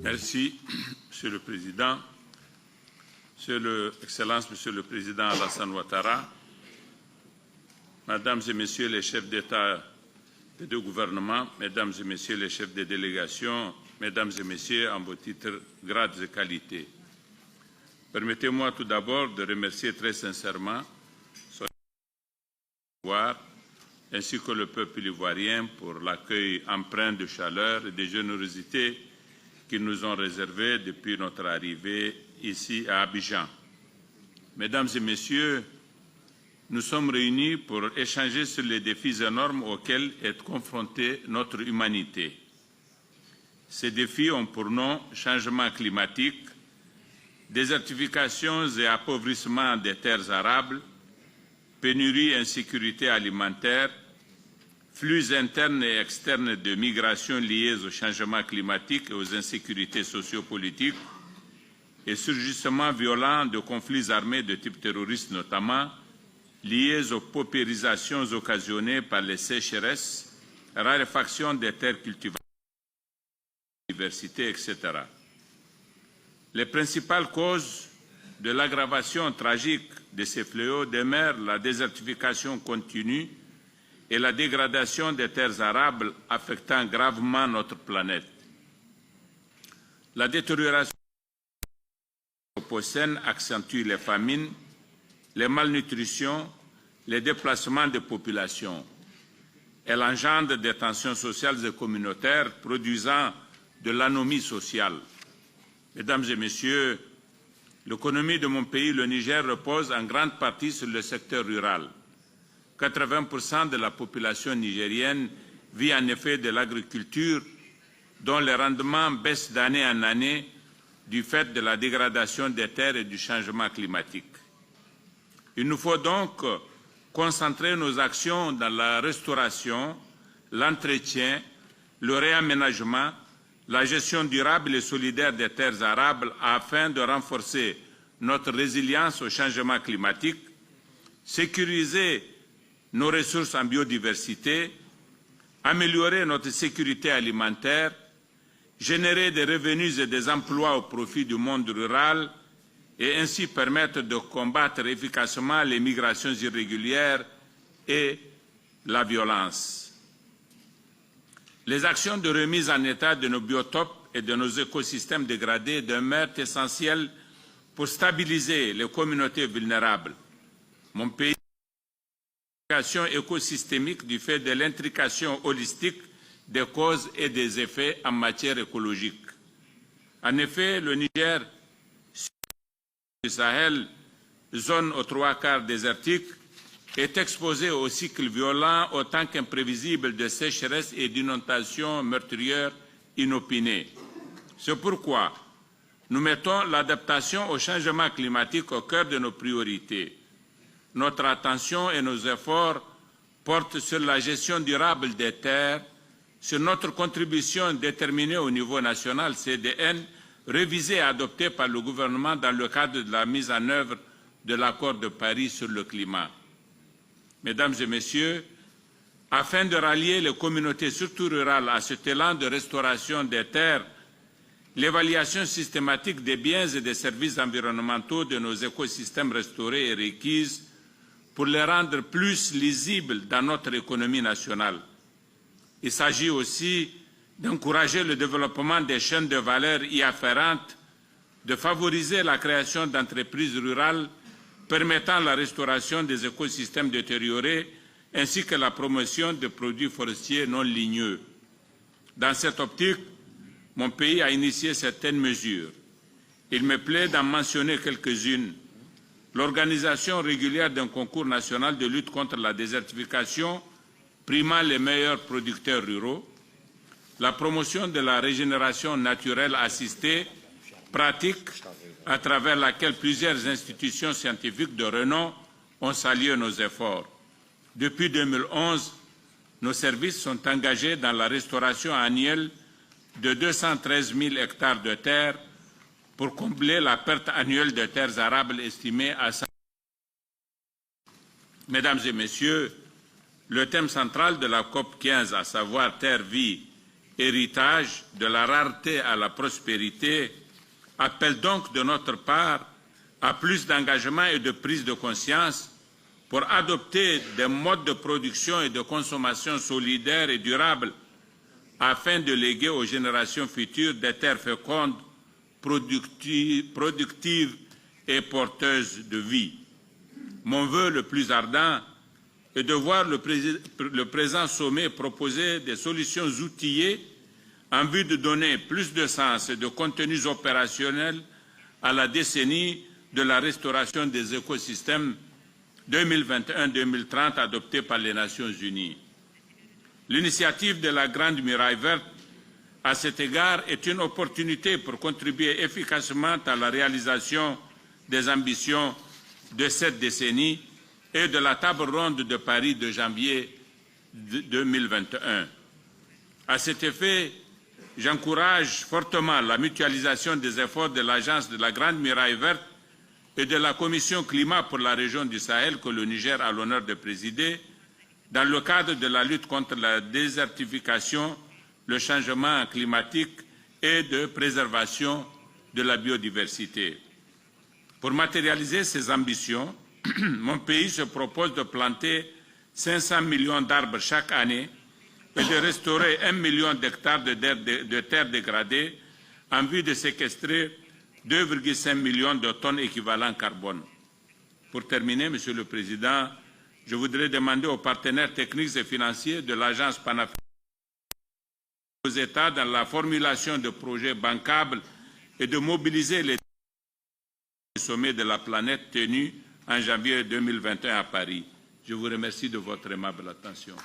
Merci, Monsieur le Président. Excellence, Monsieur le Président Alassane Ouattara, Mesdames et Messieurs les chefs d'État des deux gouvernements, Mesdames et Messieurs les chefs des délégations, Mesdames et Messieurs en vos titres, grades et qualités. Permettez-moi tout d'abord de remercier très sincèrement son pouvoir ainsi que le peuple ivoirien pour l'accueil empreint de chaleur et de générosité qu'ils nous ont réservé depuis notre arrivée ici à Abidjan. Mesdames et Messieurs, nous sommes réunis pour échanger sur les défis énormes auxquels est confrontée notre humanité. Ces défis ont pour nom changement climatique, désertification et appauvrissement des terres arables, pénurie et insécurité alimentaire, flux internes et externes de migration liés au changement climatique et aux insécurités sociopolitiques, et surgissement violent de conflits armés de type terroriste notamment, liés aux paupérisations occasionnées par les sécheresses, raréfaction des terres cultivables, biodiversité, etc. Les principales causes de l'aggravation tragique de ces fléaux demeurent la désertification continue et la dégradation des terres arables affectant gravement notre planète. La détérioration de l'Anthropocène accentue les famines, les malnutritions, les déplacements de populations. Elle engendre des tensions sociales et communautaires produisant de l'anomie sociale. Mesdames et Messieurs, l'économie de mon pays, le Niger, repose en grande partie sur le secteur rural. 80% de la population nigérienne vit en effet de l'agriculture, dont les rendements baissent d'année en année du fait de la dégradation des terres et du changement climatique. Il nous faut donc concentrer nos actions dans la restauration, l'entretien, le réaménagement, la gestion durable et solidaire des terres arables afin de renforcer notre résilience au changement climatique, sécuriser nos ressources en biodiversité, améliorer notre sécurité alimentaire, générer des revenus et des emplois au profit du monde rural et ainsi permettre de combattre efficacement les migrations irrégulières et la violence. Les actions de remise en état de nos biotopes et de nos écosystèmes dégradés demeurent essentielles pour stabiliser les communautés vulnérables. Mon pays écosystémique du fait de l'intrication holistique des causes et des effets en matière écologique. En effet, le Niger, du Sahel, zone aux 3/4 désertique, est exposé aux cycles violents autant qu'imprévisibles de sécheresse et d'inondations meurtrières inopinées. C'est pourquoi nous mettons l'adaptation au changement climatique au cœur de nos priorités. Notre attention et nos efforts portent sur la gestion durable des terres, sur notre contribution déterminée au niveau national, CDN, révisée et adoptée par le gouvernement dans le cadre de la mise en œuvre de l'accord de Paris sur le climat. Mesdames et Messieurs, afin de rallier les communautés, surtout rurales, à cet élan de restauration des terres, l'évaluation systématique des biens et des services environnementaux de nos écosystèmes restaurés est requise pour les rendre plus lisibles dans notre économie nationale. Il s'agit aussi d'encourager le développement des chaînes de valeur y afférentes, de favoriser la création d'entreprises rurales permettant la restauration des écosystèmes détériorés ainsi que la promotion de produits forestiers non ligneux. Dans cette optique, mon pays a initié certaines mesures. Il me plaît d'en mentionner quelques-unes. L'organisation régulière d'un concours national de lutte contre la désertification, primant les meilleurs producteurs ruraux, la promotion de la régénération naturelle assistée, pratique à travers laquelle plusieurs institutions scientifiques de renom ont salué nos efforts. Depuis 2011, nos services sont engagés dans la restauration annuelle de 213 000 hectares de terres pour combler la perte annuelle de terres arables estimée à 100 000. Mesdames et Messieurs, le thème central de la COP 15, à savoir terre, vie héritage de la rareté à la prospérité, appelle donc de notre part à plus d'engagement et de prise de conscience pour adopter des modes de production et de consommation solidaires et durables afin de léguer aux générations futures des terres fécondes, productives et porteuses de vie. Mon vœu le plus ardent est de voir le présent sommet proposer des solutions outillées en vue de donner plus de sens et de contenus opérationnels à la décennie de la restauration des écosystèmes 2021-2030 adoptée par les Nations Unies. L'initiative de la Grande Muraille Verte, à cet égard, est une opportunité pour contribuer efficacement à la réalisation des ambitions de cette décennie et de la table ronde de Paris de janvier 2021. À cet effet, j'encourage fortement la mutualisation des efforts de l'Agence de la Grande Muraille Verte et de la Commission climat pour la région du Sahel que le Niger a l'honneur de présider dans le cadre de la lutte contre la désertification, le changement climatique et de préservation de la biodiversité. Pour matérialiser ces ambitions, mon pays se propose de planter 500 millions d'arbres chaque année et de restaurer 1 million d'hectares de terres dégradées en vue de séquestrer 2,5 millions de tonnes équivalent carbone. Pour terminer, Monsieur le Président, je voudrais demander aux partenaires techniques et financiers de l'Agence panafricaine aux États dans la formulation de projets bancables et de mobiliser les sommets de la planète tenu en janvier 2021 à Paris. Je vous remercie de votre aimable attention.